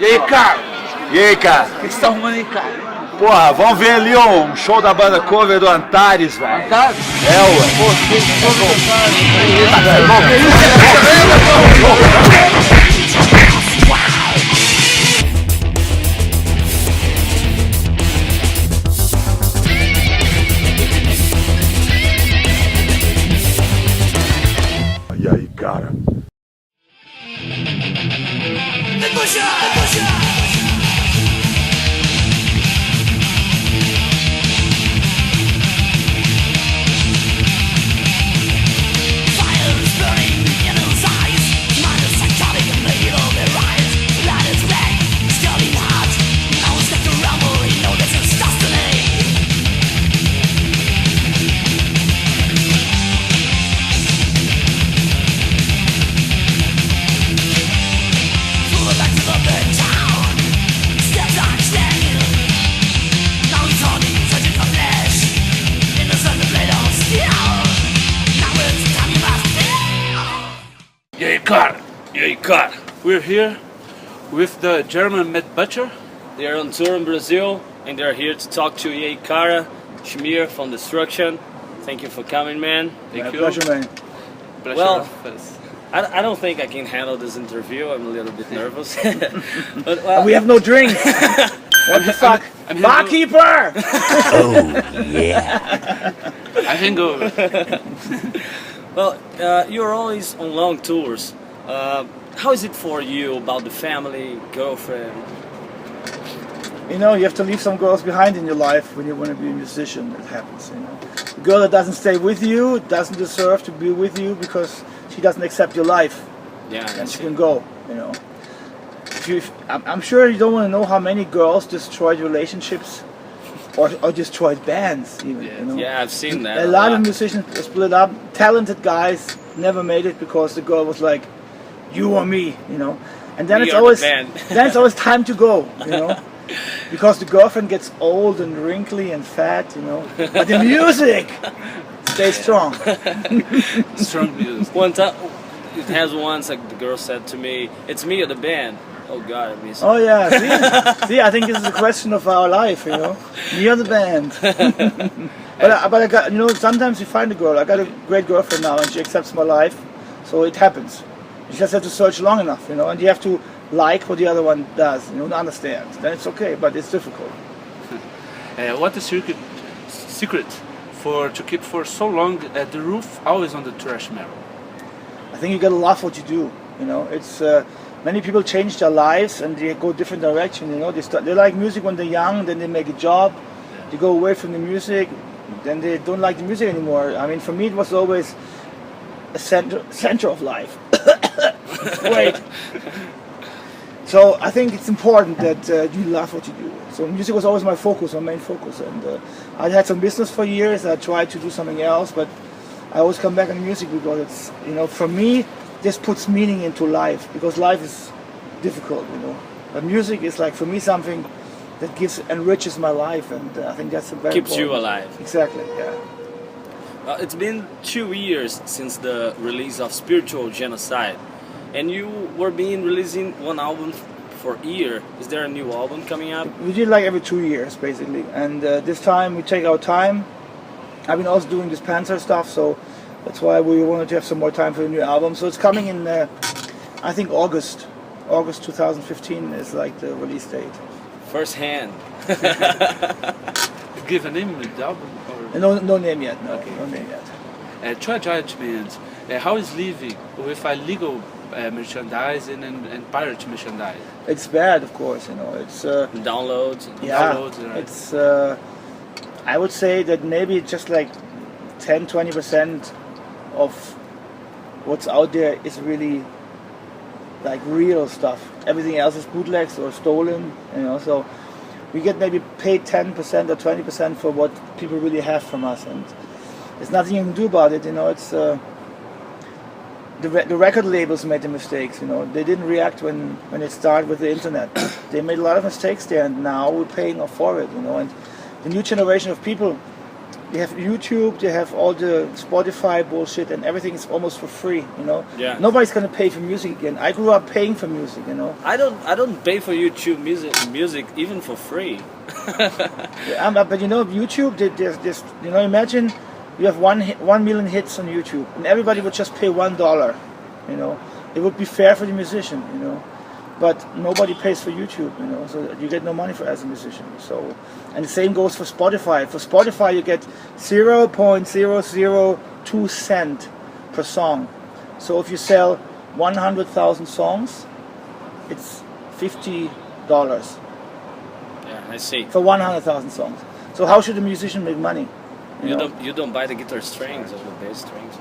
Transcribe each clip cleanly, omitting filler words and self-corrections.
E aí, cara? E aí, cara? O que você tá arrumando aí, cara? Porra, vamos ver ali um show da banda cover do Antares, velho. Antares? É, ué. Pô, que cover do Antares? E aí, cara? We're here with the German Met Butcher. They're on tour in Brazil and they're here to talk to CARA, Schmier from Destruction. Thank you for coming, man. Thank you. Pleasure, man. Pleasure Well, of us. I don't think I can handle this interview. I'm a little bit nervous. But, We have no drinks. What the fuck? Barkeeper! I can go. well, you're always on long tours. How is it for you about the family, girlfriend? You know, you have to leave some girls behind in your life when you want to be a musician. It happens, you know. The girl that doesn't stay with you doesn't deserve to be with you because she doesn't accept your life. Yeah, And she can go, you know. I'm sure you don't want to know how many girls destroyed relationships or destroyed bands even, you know. Yeah, I've seen that. A lot of musicians split up. Talented guys never made it because the girl was like, you or me, you know. And then it's always then it's always time to go, you know. Because the girlfriend gets old and wrinkly and fat, you know. But the music stays strong. Strong music. One time, it has once, like the girl said to me, "It's me or the band." Oh God, I miss it. Oh yeah, see, I think this is a question of our life, you know. Me or the band. but I got, you know, sometimes you find a girl. I got a great girlfriend now, and she accepts my life, so it happens. You just have to search long enough, you know, and you have to like what the other one does, you know, to understand. Then it's okay, but it's difficult. What is your secret to keep for so long at the roof, always on the thrash metal? I think you gotta love what you do, you know. It's many people change their lives and they go different direction, you know. They like music when they're young, then they make a job. They go away from the music, then they don't like the music anymore. I mean, for me, it was always a center of life. Wait. So I think it's important that you love what you do. So music was always my focus, my main focus. And I had some business for years. I tried to do something else, but I always come back on music because it's, you know, for me, this puts meaning into life because life is difficult, you know. But music is like for me something that enriches my life, and I think that's a very Keeps you important. alive. Exactly. Yeah. It's been 2 years since the release of Spiritual Genocide, and you were releasing one album for a year. Is there a new album coming up? We did like every 2 years basically, and this time we take our time. I've been also doing this Panzer stuff, so that's why we wanted to have some more time for the new album. So it's coming in, I think August 2015 is like the release date. First hand. Give a name to the album? Or? No name yet. No, Okay. no name yet. Try judgment. How is living with illegal merchandising and pirate merchandise? It's bad, of course. You know, it's Downloads. yeah. Downloads, right. It's I would say that maybe just like 10-20% of what's out there is really like real stuff. Everything else is bootlegs or stolen. You know, so we get maybe paid 10% or 20% for what people really have from us, and there's nothing you can do about it. You know, it's the record labels made the mistakes. You know, they didn't react when it started with the internet. They made a lot of mistakes there, and now we're paying off for it. You know, and the new generation of people, they have YouTube, they have all the Spotify bullshit, and everything is almost for free. You know. Yeah. Nobody's gonna pay for music again. I grew up paying for music. You know. I don't pay for YouTube music even for free. But you know, YouTube, there's you know, imagine you have 1 million hits on YouTube, and everybody would just pay $1. You know, it would be fair for the musician. You know, but nobody pays for YouTube. You know, so you get no money for as a musician. So, and the same goes for Spotify. For Spotify, you get 0.002 cent per song. So if you sell 100,000 songs, it's $50 Yeah, I see. for 100,000 songs. So how should a musician make money? You know? You don't buy the guitar strings or the bass strings.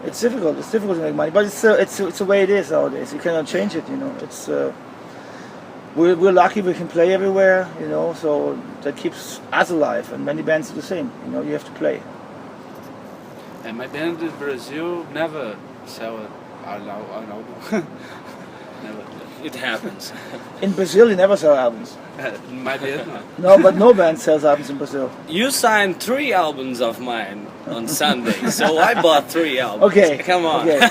It's difficult. It's difficult to make money, but it's the way it is nowadays. You cannot change it. You know, it's we're lucky we can play everywhere. You know, so that keeps us alive. And many bands do the same. You know, you have to play. And my band in Brazil never sell an album. Never. It happens. In Brazil, you never sell albums. My band, no. No, but no band sells albums in Brazil. You signed 3 albums of mine on Sunday, so I bought 3 albums. Okay. Come on. Okay.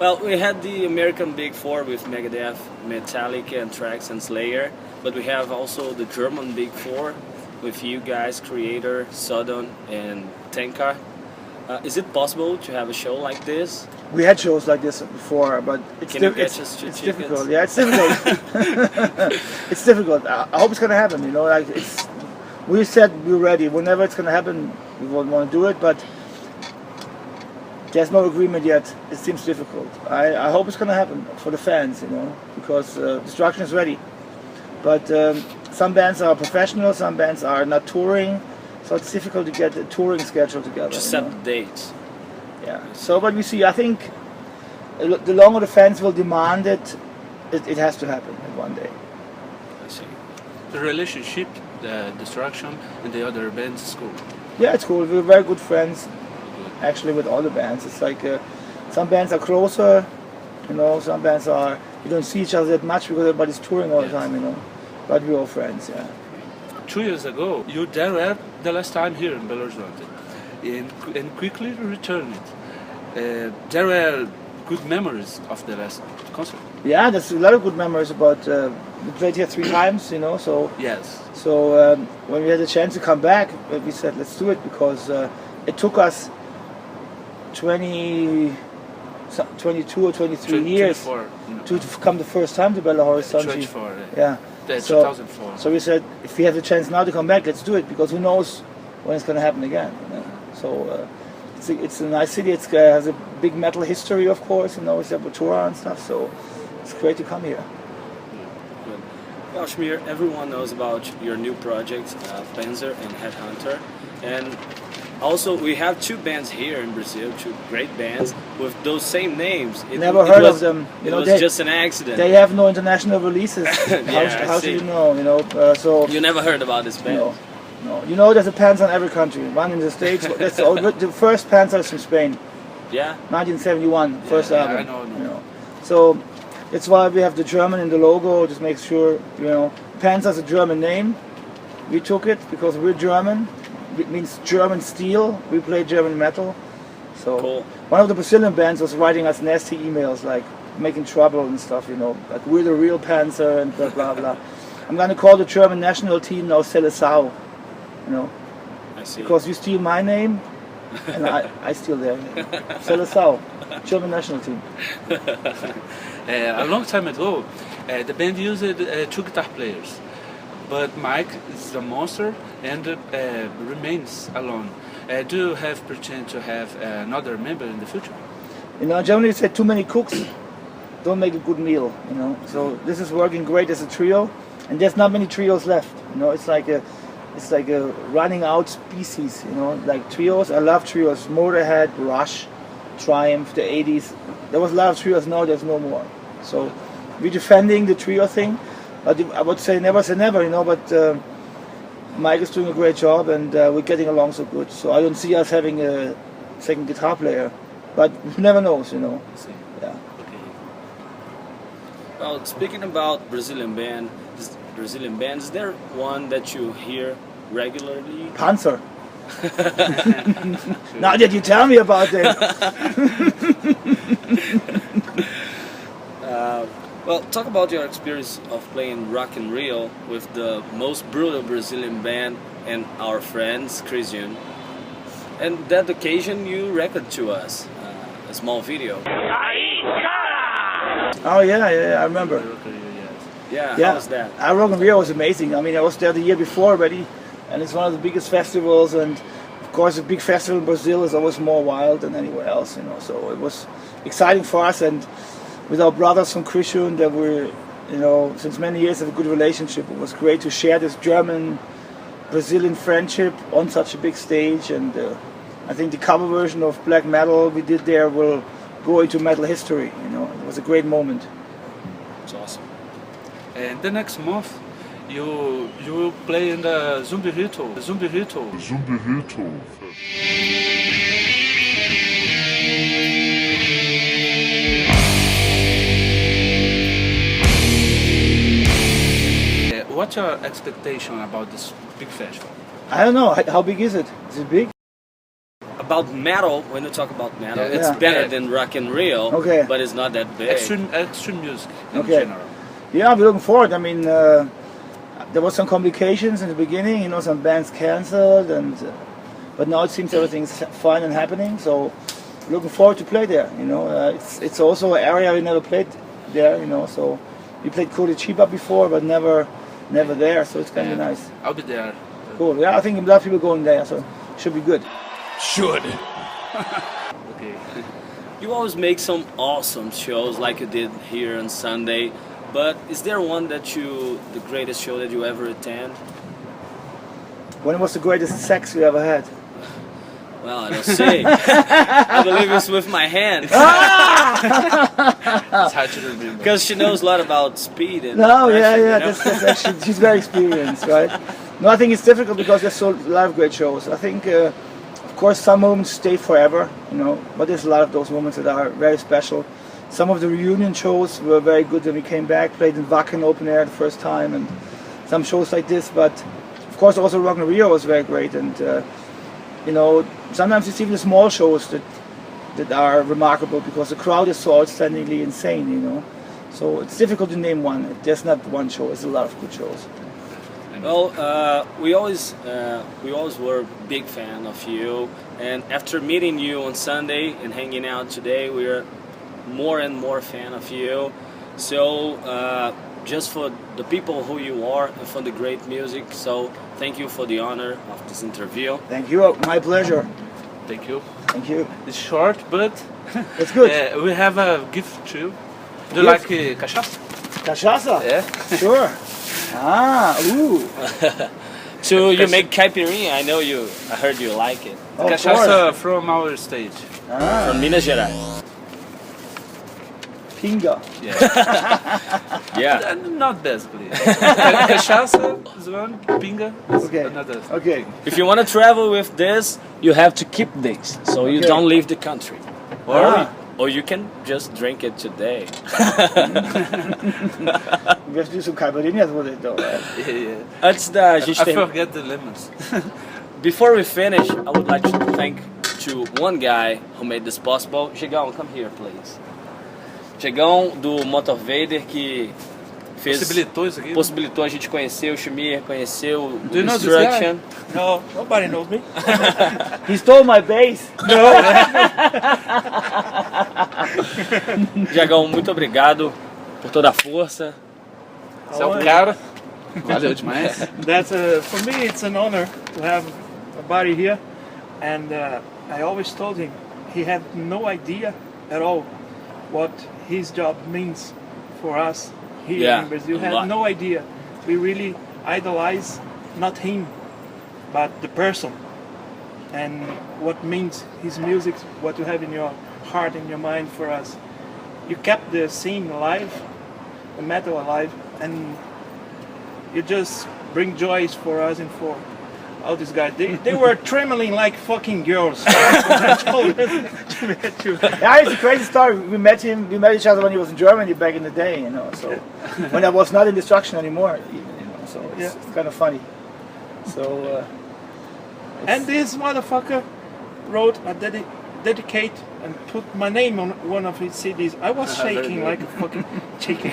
Well, we had the American Big Four with Megadeth, Metallica, Anthrax, and Slayer, but we have also the German Big Four with you guys, Creator, Sodom, and Tenka. Is it possible to have a show like this? We had shows like this before, but it's Can you get us to it's tickets? difficult. Yeah, it's difficult. It's difficult. I hope it's gonna happen. You know, like it's. We said we're ready. Whenever it's gonna happen, we won't want to do it. But there's no agreement yet. It seems difficult. I hope it's gonna happen for the fans. You know, because Destruction is ready. But some bands are professional. Some bands are not touring. So it's difficult to get a touring schedule together. Just you set know? the dates. Yeah. So, but we see. I think the longer the fans will demand it, it has to happen one day. I see. The relationship, the Destruction, and the other bands is cool. Yeah, it's cool. We're very good friends, actually, with all the bands. It's like some bands are closer, you know. Some bands are you don't see each other that much because everybody's touring all the time, you know. But we're all friends. Yeah. 2 years ago, you there were the last time here in Belo Horizonte, and quickly returned. There were good memories of the last concert. Yeah, there's a lot of good memories about. We played here 3 times, you know. So Yes. when we had a chance to come back, we said let's do it because it took us 22 or 23 years 24, you know, to come the first time to Belo Horizonte. 24, Yeah. That's So- 2004. So we said, if we have the chance now to come back, let's do it because who knows when it's going to happen again. You know? So it's a nice city. It has a big metal history, of course. You know, it's Sepultura and stuff. So it's great to come here. Well, Schmier, everyone knows about your new project, Panzer and Headhunter, and also we have 2 bands here in Brazil, 2 great bands with those same names. Never heard of them. It was just an accident. They have no international releases. Yeah, how I see. should you know? You know, so You never heard about this band? no, no. You know, there's a Panzer in every country. One in the States. That's the first Panzer is from Spain, Yeah? 1971, first Yeah, album. I know. You know, so that's why we have the German in the logo. Just make sure you know Panzer's a German name. We took it because we're German. It means German steel. We play German metal. So Cool. one of the Brazilian bands was writing us nasty emails like making trouble and stuff. You know, like we're the real Panzer and blah blah blah. I'm gonna call the German national team now Seleção. You know, I see. because you steal my name and I steal their name. Seleção, German national team. A long time ago, the band used 2 guitar players, but Mike is a monster and remains alone. Do you have pretend to have another member in the future? You know, Germany said too many cooks don't make a good meal. You know, so this is working great as a trio, and there's not many trios left. You know, it's like a running out species. You know, like trios. I love trios. Motorhead, Rush, Triumph, the '80s. There was a lot of trios. Now there's no more. So we're defending the trio thing. But I would say never say never. You know, but Mike is doing a great job, and we're getting along so good. So I don't see us having a second guitar player. But who never knows, you know. Yeah. Okay. Well, speaking about Brazilian bands, is there one that you hear regularly? Panzer. Now that you tell me about it. Well, talk about your experience of playing Rock in Rio with the most brutal Brazilian band and our friends, Krisiun. And that occasion you recorded to us a small video. Oh yeah, I remember. Yeah, Yeah, how was that? Rock in Rio was amazing. I mean, I was there the year before already, and it's one of the biggest festivals. And of course, a big festival in Brazil is always more wild than anywhere else, you know. So it was exciting for us, and with our brothers from Krisiun, that were, you know, since many years have a good relationship. It was great to share this German-Brazilian friendship on such a big stage. And I think the cover version of black metal we did there will go into metal history. You know, it was a great moment. It's awesome. And the next month, you will play in the Zumbi Ritual. What's your expectation about this big festival? I don't know, how big is it? Is it big? About metal, when you talk about metal, Yeah. it's Yeah. better than Rock in Rio, Okay. but it's not that big. Extreme music in Okay. general. Yeah, we're looking forward. I mean, there was some complications in the beginning, you know, some bands cancelled, and but now it seems everything's fine and happening. So, looking forward to play there. You know, it's also an area we never played there. You know, so we played Curitiba before, but never there. So it's kind of nice. I'll be there. Cool. Yeah, I think a lot of people going there, so it should be good. Okay. You always make some awesome shows like you did here on Sunday, but is there one the greatest show that you ever attend? When was the greatest sex you ever had? Well, I don't see. I believe it's with my hand. It's hard to remember. Because she knows a lot about speed and No, pressure, yeah, you know? that's actually, she's very experienced, right? No, I think it's difficult because there's a lot of great shows. I think, of course, some moments stay forever, you know, but there's a lot of those moments that are very special. Some of the reunion shows were very good when we came back, played in Wacken open air the first time, and some shows like this. But of course, also Rock in Rio was very great, and you know, sometimes it's even the small shows that are remarkable because the crowd is so outstandingly insane, you know. So it's difficult to name one. There's not one show. It's a lot of good shows. Well, we always were a big fan of you, and after meeting you on Sunday and hanging out today, we're more and more fan of you. So just for the people who you are and for the great music, so thank you for the honor of this interview. Thank you. My pleasure. Thank you. Thank you. It's short, but It's good. we have a gift too. Do you like cachaça? Cachaça? Yeah. Sure. Ah, ooh. So you make caipirinha, I heard you like it. Of Cachaça course. from our stage. Ah, From Minas Gerais. pinga. Yeah. Yeah. Not basically. Cachaça is one, pinga is Okay. another. Okay. If you want to travel with this, you have to keep this, so you Okay. don't leave the country. Or you can just drink it today. We have to do some caipirinhas with it though, right? Yeah. Antes da gente I terminar, forget the lemons. before we finish, I would like to thank to one guy who made this possible. Chegão, come here, please. Chegão do Motor Vader que Possibilitou isso aqui? possibilitou a gente conhecer o Shumir, conhecer o Do you know this Destruction. No, nobody knows me. He stole my bass. Chegão, muito obrigado por toda a força. Você é o cara. Valeu demais. That's for me. It's an honor to have a buddy here, and I always told him he had no idea at all what his job means for us here Yeah, in Brazil. a Had lot. no idea. We really idolize not him, but the person, and what means his music, what you have in your heart and your mind for us. You kept the scene alive, the metal alive, and you just bring joys for us and for all these guys. They were trembling like fucking girls. I told them to meet you. Yeah, it's a crazy story. We met each other when he was in Germany back in the day, you know. So when I was not in Destruction anymore, even, you know. So it's kind of funny. So. And this motherfucker wrote a dedicate and put my name on one of his CDs. I was shaking like a fucking chicken.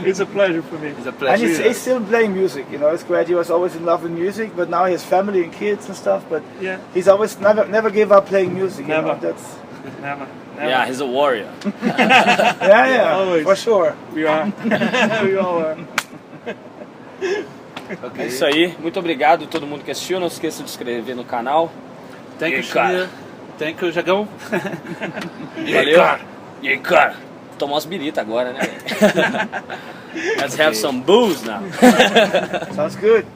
It's a pleasure for me. It's a pleasure. And he's still playing music, you know. It's great. He was always in love with music, but now he has family and kids and stuff. But yeah, he's always never gave up playing music. Never. You know? That's never. Yeah, he's a warrior. yeah, always. for sure. We are. We all are. É isso aí. Muito obrigado a todo mundo que assistiu. Não se esqueça de se inscrever no canal. Thank you, cara. Shia. Thank you, Jagão. Valeu. E aí, cara? Tomar umas birita agora, né? Let's have some booze now. Sounds good.